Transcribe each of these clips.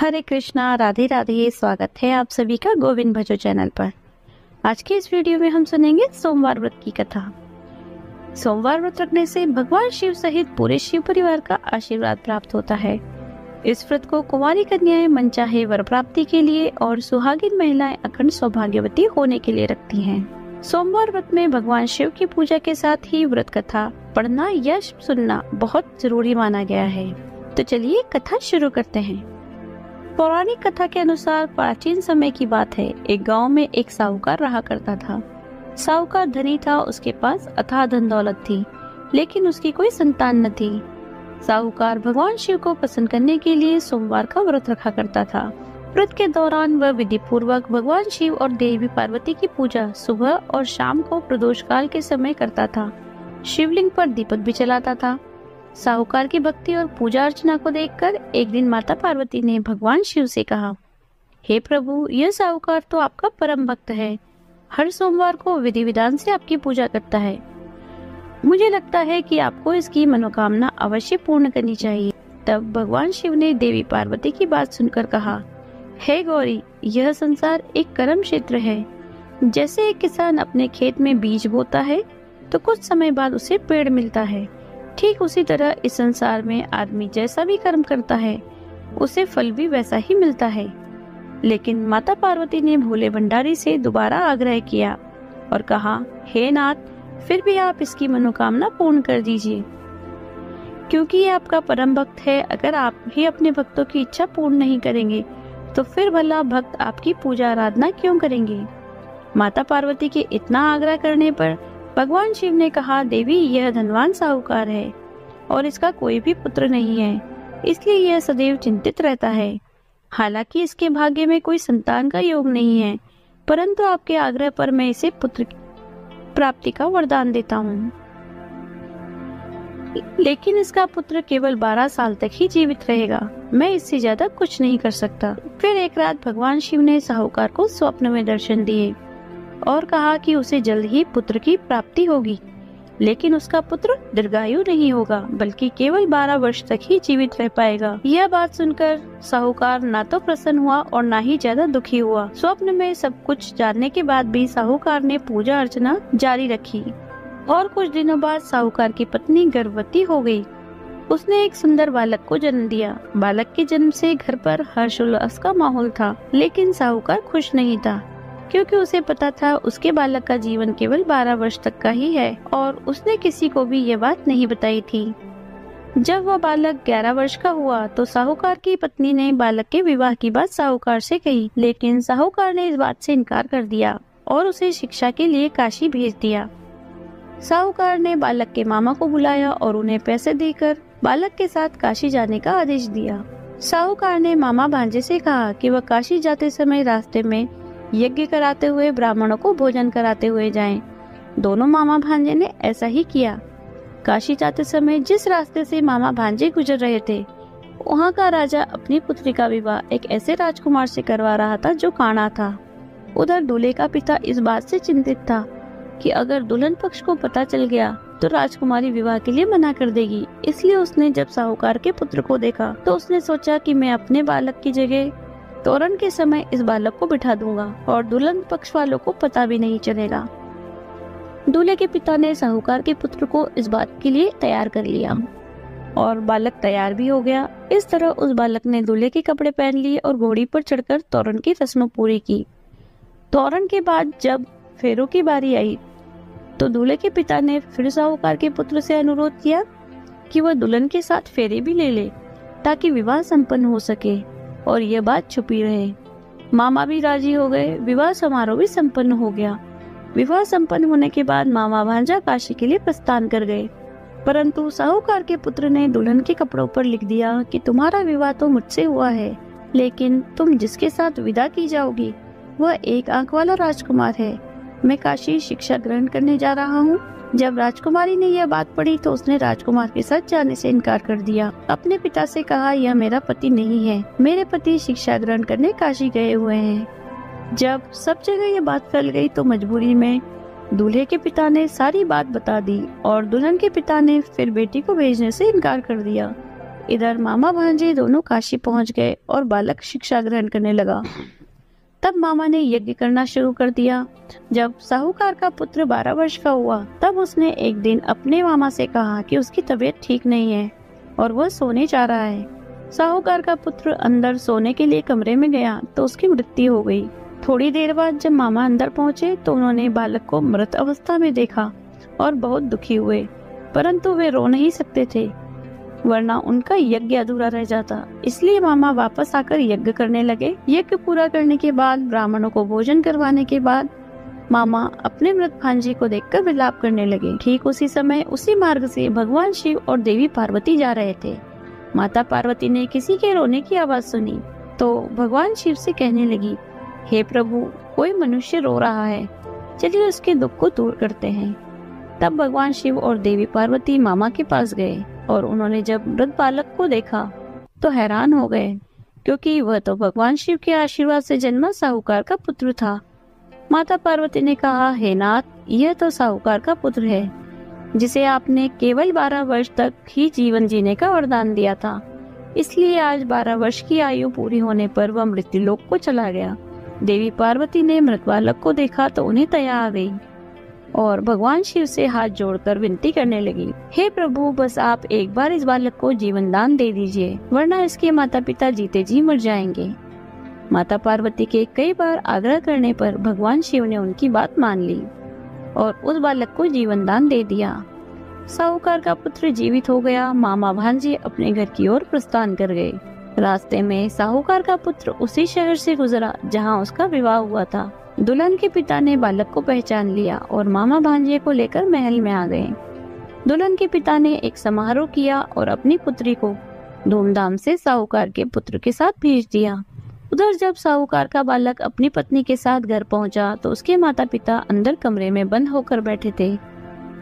हरे कृष्णा, राधे राधे। स्वागत है आप सभी का गोविंद भजो चैनल पर। आज के इस वीडियो में हम सुनेंगे सोमवार व्रत की कथा। सोमवार व्रत रखने से भगवान शिव सहित पूरे शिव परिवार का आशीर्वाद प्राप्त होता है। इस व्रत को कुंवारी कन्याएं मनचाहे वर प्राप्ति के लिए और सुहागिन महिलाएं अखंड सौभाग्यवती होने के लिए रखती हैं। सोमवार व्रत में भगवान शिव की पूजा के साथ ही व्रत कथा पढ़ना या सुनना बहुत जरूरी माना गया है। तो चलिए कथा शुरू करते हैं। पौराणिक कथा के अनुसार प्राचीन समय की बात है। एक गांव में एक साहूकार रहा करता था। साहूकार धनी था, उसके पास अथाह धन दौलत थी, लेकिन उसकी कोई संतान न थी। साहूकार भगवान शिव को प्रसन्न करने के लिए सोमवार का व्रत रखा करता था। व्रत के दौरान वह विधि पूर्वक भगवान शिव और देवी पार्वती की पूजा सुबह और शाम को प्रदोष काल के समय करता था। शिवलिंग पर दीपक भी जलाता था। साहूकार की भक्ति और पूजा अर्चना को देखकर एक दिन माता पार्वती ने भगवान शिव से कहा, हे प्रभु, यह साहूकार तो आपका परम भक्त है। हर सोमवार को विधि विधान से आपकी पूजा करता है। मुझे लगता है कि आपको इसकी मनोकामना अवश्य पूर्ण करनी चाहिए। तब भगवान शिव ने देवी पार्वती की बात सुनकर कहा, हे गौरी, यह संसार एक कर्म क्षेत्र है। जैसे एक किसान अपने खेत में बीज बोता है तो कुछ समय बाद उसे पेड़ मिलता है, ठीक उसी तरह इस संसार में आदमी जैसा भी कर्म करता है उसे फल भी वैसा ही मिलता है। लेकिन माता पार्वती ने भोले भंडारी से दोबारा आग्रह किया और कहा, हे नाथ, फिर भी आप इसकी मनोकामना पूर्ण कर दीजिए, क्योंकि ये आपका परम भक्त है। अगर आप भी अपने भक्तों की इच्छा पूर्ण नहीं करेंगे तो फिर भला भक्त आपकी पूजा आराधना क्यों करेंगे। माता पार्वती के इतना आग्रह करने पर भगवान शिव ने कहा, देवी, यह धनवान साहूकार है और इसका कोई भी पुत्र नहीं है, इसलिए यह सदैव चिंतित रहता है। हालांकि इसके भाग्य में कोई संतान का योग नहीं है, परंतु आपके आग्रह पर मैं इसे पुत्र प्राप्ति का वरदान देता हूँ। लेकिन इसका पुत्र केवल 12 साल तक ही जीवित रहेगा। मैं इससे ज्यादा कुछ नहीं कर सकता। फिर एक रात भगवान शिव ने साहूकार को स्वप्न में दर्शन दिए और कहा कि उसे जल्द ही पुत्र की प्राप्ति होगी, लेकिन उसका पुत्र दीर्घायु नहीं होगा, बल्कि केवल 12 वर्ष तक ही जीवित रह पाएगा। यह बात सुनकर साहूकार ना तो प्रसन्न हुआ और ना ही ज्यादा दुखी हुआ। स्वप्न में सब कुछ जानने के बाद भी साहूकार ने पूजा अर्चना जारी रखी और कुछ दिनों बाद साहूकार की पत्नी गर्भवती हो गई। उसने एक सुंदर बालक को जन्म दिया। बालक के जन्म से घर पर हर्षोल्लास का माहौल था, लेकिन साहूकार खुश नहीं था, क्योंकि उसे पता था उसके बालक का जीवन केवल 12 वर्ष तक का ही है और उसने किसी को भी ये बात नहीं बताई थी। जब वह बालक 11 वर्ष का हुआ तो साहूकार की पत्नी ने बालक के विवाह की बात साहूकार से कही, लेकिन साहूकार ने इस बात से इनकार कर दिया और उसे शिक्षा के लिए काशी भेज दिया। साहूकार ने बालक के मामा को बुलाया और उन्हें पैसे देकर बालक के साथ काशी जाने का आदेश दिया। साहूकार ने मामा भांजे से कहा कि वह काशी जाते समय रास्ते में यज्ञ कराते हुए ब्राह्मणों को भोजन कराते हुए जाएं। दोनों मामा भांजे ने ऐसा ही किया। काशी जाते समय जिस रास्ते से मामा भांजे गुजर रहे थे, वहाँ का राजा अपनी पुत्री का विवाह एक ऐसे राजकुमार से करवा रहा था जो काना था। उधर दूल्हे का पिता इस बात से चिंतित था कि अगर दुल्हन पक्ष को पता चल गया तो राजकुमारी विवाह के लिए मना कर देगी। इसलिए उसने जब साहूकार के पुत्र को देखा तो उसने सोचा कि मैं अपने बालक की जगह तोरण के समय इस बालक को बिठा दूंगा और दुल्हन पक्ष वालों को पता भी नहीं चलेगा। दूल्हे के पिता ने साहूकार के पुत्र को इस बात के लिए तैयार कर लिया और बालक तैयार भी हो गया। इस तरह उस बालक ने दूल्हे के कपड़े पहन लिए और घोड़ी पर चढ़कर तोरण की रस्म पूरी की। तोरण के बाद जब फेरों की बारी आई तो दूल्हे के पिता ने फिर साहूकार के पुत्र से अनुरोध किया कि वह दुल्हन के साथ फेरे भी ले ले ताकि विवाह संपन्न हो सके और यह बात छुपी रहे। मामा भी राजी हो गए। विवाह समारोह भी संपन्न हो गया। विवाह संपन्न होने के बाद मामा भांजा काशी के लिए प्रस्थान कर गए, परंतु साहूकार के पुत्र ने दुल्हन के कपड़ों पर लिख दिया कि तुम्हारा विवाह तो मुझसे हुआ है, लेकिन तुम जिसके साथ विदा की जाओगी वह एक आंख वाला राजकुमार है। मैं काशी शिक्षा ग्रहण करने जा रहा हूँ। जब राजकुमारी ने यह बात पढ़ी तो उसने राजकुमार के साथ जाने से इनकार कर दिया। अपने पिता से कहा, यह मेरा पति नहीं है, मेरे पति शिक्षा ग्रहण करने काशी गए हुए हैं। जब सब जगह यह बात फैल गई तो मजबूरी में दूल्हे के पिता ने सारी बात बता दी और दुल्हन के पिता ने फिर बेटी को भेजने से इनकार कर दिया। इधर मामा भांजे दोनों काशी पहुंच गए और बालक शिक्षा ग्रहण करने लगा। तब मामा ने यज्ञ करना शुरू कर दिया। जब साहूकार का पुत्र 12 वर्ष का हुआ तब उसने एक दिन अपने मामा से कहा कि उसकी तबीयत ठीक नहीं है और वह सोने जा रहा है। साहूकार का पुत्र अंदर सोने के लिए कमरे में गया तो उसकी मृत्यु हो गई। थोड़ी देर बाद जब मामा अंदर पहुंचे तो उन्होंने बालक को मृत अवस्था में देखा और बहुत दुखी हुए, परंतु वे रो नहीं सकते थे वरना उनका यज्ञ अधूरा रह जाता। इसलिए मामा वापस आकर यज्ञ करने लगे। यज्ञ पूरा करने के बाद, ब्राह्मणों को भोजन करवाने के बाद मामा अपने मृत भांजे को देखकर विलाप करने लगे। ठीक उसी समय उसी मार्ग से भगवान शिव और देवी पार्वती जा रहे थे। माता पार्वती ने किसी के रोने की आवाज सुनी तो भगवान शिव से कहने लगी, हे प्रभु, कोई मनुष्य रो रहा है, चलिए उसके दुख को दूर करते हैं। तब भगवान शिव और देवी पार्वती मामा के पास गए और उन्होंने जब मृत बालक को देखा तो हैरान हो गए, क्योंकि वह तो भगवान शिव के आशीर्वाद से जन्मा साहूकार का पुत्र था। माता पार्वती ने कहा, हे नाथ, यह तो साहूकार का पुत्र है जिसे आपने केवल 12 वर्ष तक ही जीवन जीने का वरदान दिया था, इसलिए आज 12 वर्ष की आयु पूरी होने पर वह मृत्युलोक को चला गया। देवी पार्वती ने मृत बालक को देखा तो उन्हें दया आ गई और भगवान शिव से हाथ जोड़कर विनती करने लगी, हे प्रभु, बस आप एक बार इस बालक को जीवन दान दे दीजिए, वरना इसके माता पिता जीते जी मर जाएंगे। माता पार्वती के कई बार आग्रह करने पर भगवान शिव ने उनकी बात मान ली और उस बालक को जीवन दान दे दिया। साहूकार का पुत्र जीवित हो गया। मामा भांजे अपने घर की ओर प्रस्थान कर गए। रास्ते में साहूकार का पुत्र उसी शहर से गुजरा जहां उसका विवाह हुआ था। दुल्हन के पिता ने बालक को पहचान लिया और मामा भांजे को लेकर महल में आ गए। दुल्हन के पिता ने एक समारोह किया और अपनी पुत्री को धूमधाम से साहूकार के पुत्र के साथ भेज दिया। उधर जब साहूकार का बालक अपनी पत्नी के साथ घर पहुंचा तो उसके माता पिता अंदर कमरे में बंद होकर बैठे थे।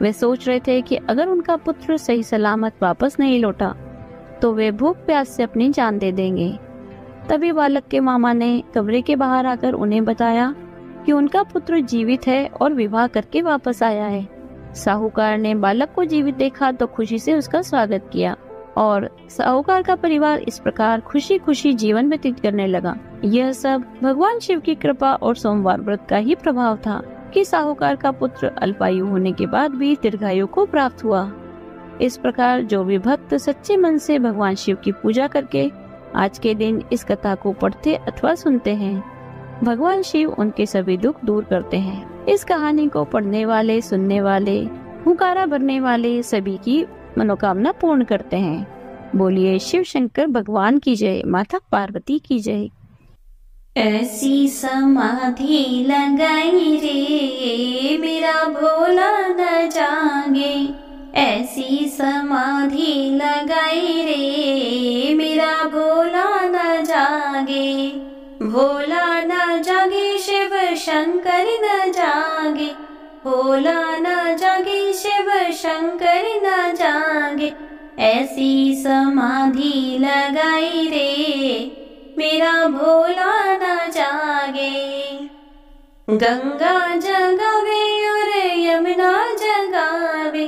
वे सोच रहे थे कि अगर उनका पुत्र सही सलामत वापस नहीं लौटा तो वे भूख प्यास से अपनी जान दे देंगे। तभी बालक के मामा ने कमरे के बाहर आकर उन्हें बताया कि उनका पुत्र जीवित है और विवाह करके वापस आया है। साहूकार ने बालक को जीवित देखा तो खुशी से उसका स्वागत किया और साहूकार का परिवार इस प्रकार खुशी खुशी जीवन व्यतीत करने लगा। यह सब भगवान शिव की कृपा और सोमवार व्रत का ही प्रभाव था कि साहूकार का पुत्र अल्पायु होने के बाद भी दीर्घायु को प्राप्त हुआ। इस प्रकार जो भी भक्त सच्चे मन से भगवान शिव की पूजा करके आज के दिन इस कथा को पढ़ते अथवा सुनते हैं, भगवान शिव उनके सभी दुख दूर करते हैं। इस कहानी को पढ़ने वाले, सुनने वाले, हुंकारा भरने वाले सभी की मनोकामना पूर्ण करते हैं। बोलिए शिव शंकर भगवान की जय, माता पार्वती की जय। ऐसी समाधि लगाई रे मेरा भोला न जागे, ऐसी समाधि लगाई रे मेरा भोला न जागे, भोला न जागे शिव शंकर न जागे, भोला न जागे शिव शंकर न जागे, ऐसी समाधि लगाई रे मेरा भोला न जागे। गंगा जगावे और यमुना जगावे,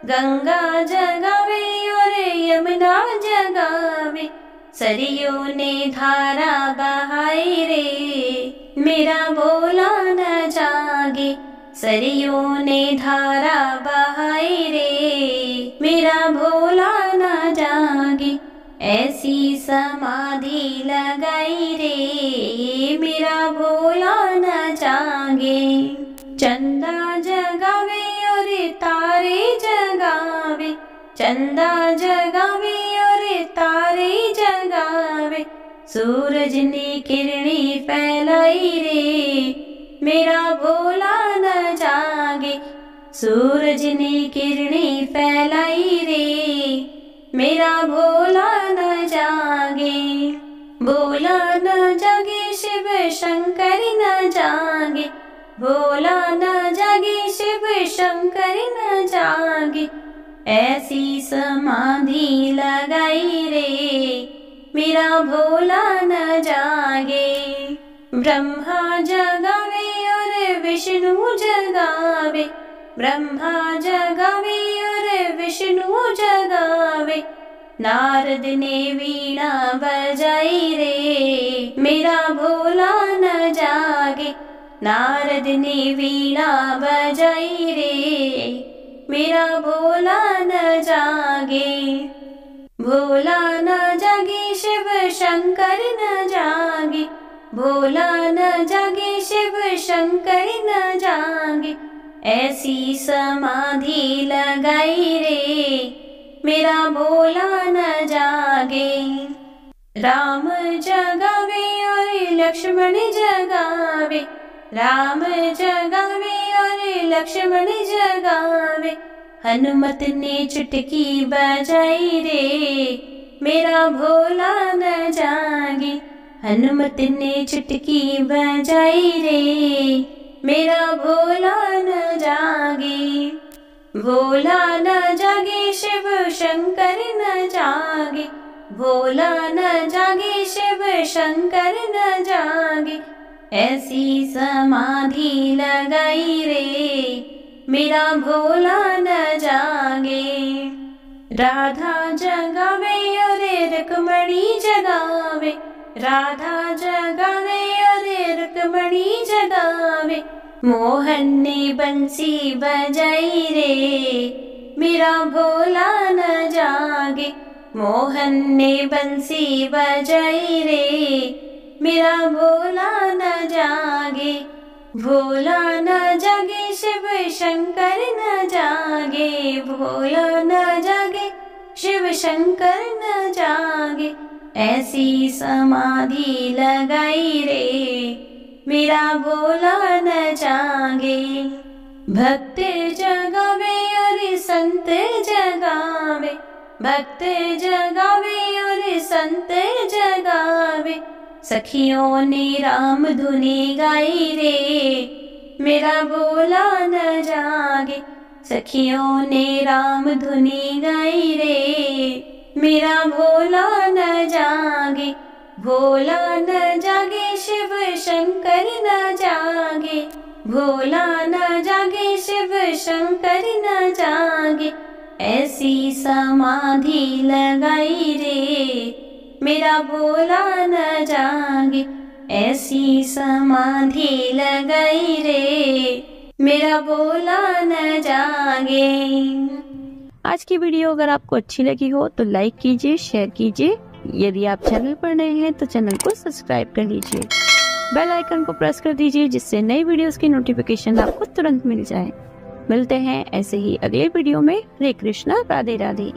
गंगा जगावे और यमुना जगावे, सरयू ने धारा बहाई रे मेरा भोला न जागे, सरयू ने धारा बहाई रे मेरा भोला न जागे, ऐसी समाधि लगाई रे मेरा भोला न जागे। चंदा जगावे और तारे जगावे, चंदा जगावे और तारे जगावे, सूरज ने किरणें फैलाई रे मेरा भोला न जागे, सूरज ने किरणें फैलाई रे मेरा भोला न जागे। भोला न जागे शिव शंकर न जागे, भोला न जागे शिव शंकर न जागे, ऐसी समाधि लगाई रे मेरा भोला न जागे। ब्रह्मा जगावे और विष्णु जगावे, ब्रह्मा जगावे और विष्णु जगावे, नारद ने वीणा बजाई रे, मेरा भोला न जागे। नारद ने वीणा बजाई रे, मेरा भोला न जागे। भोला न जागे शिव शंकर न जागे, भोला न जागे शिव शंकर न जागे। ऐसी समाधि लगाई रे, मेरा भोला न जागे। राम जगावे और लक्ष्मण जगावे, राम जगावे और लक्ष्मण जगावे। हनुमत ने चुटकी बजाई रे, मेरा भोला न जागे। हनुमत ने चुटकी बजाई रे, मेरा भोला न जागे। भोला न जागे शिव शंकर न जागे, भोला न जागे शिव शंकर न जागे। ऐसी समाधि लगाई रे, मेरा भोला न जागे। राधा जगावे और रुक्मणी जगावे, राधा जगावे और रुक्मणी जगावे। मोहन ने बंसी बजाई रे, मेरा भोला न जागे। मोहन ने बंसी बजाई रे, मेरा भोला न जागे। भोला न जागे शिव शंकर न जागे, भोला न जागे शिव शंकर न जागे। ऐसी समाधि लगाई रे, मेरा भोला न जागे। भक्त जगावे और संत जगावे, भक्त जगावे और संत जगावे। सखियों ने राम धुनी गाई रे, मेरा भोला न जागे। सखियों ने राम धुनी गाई रे, मेरा भोला न जागे। भोला न जागे शिव शंकर न जागे, भोला न जागे शिव शंकर न जागे। ऐसी समाधि लगाई रे, मेरा भोला न जागे। ऐसी समाधि लगाई रे, मेरा भोला न जागे। आज की वीडियो अगर आपको अच्छी लगी हो तो लाइक कीजिए, शेयर कीजिए। यदि आप चैनल पर नए हैं तो चैनल को सब्सक्राइब कर लीजिए। बेल आइकन को प्रेस कर दीजिए जिससे नई वीडियोस की नोटिफिकेशन आपको तुरंत मिल जाए। मिलते हैं ऐसे ही अगले वीडियो में। हरे कृष्णा, राधे राधे।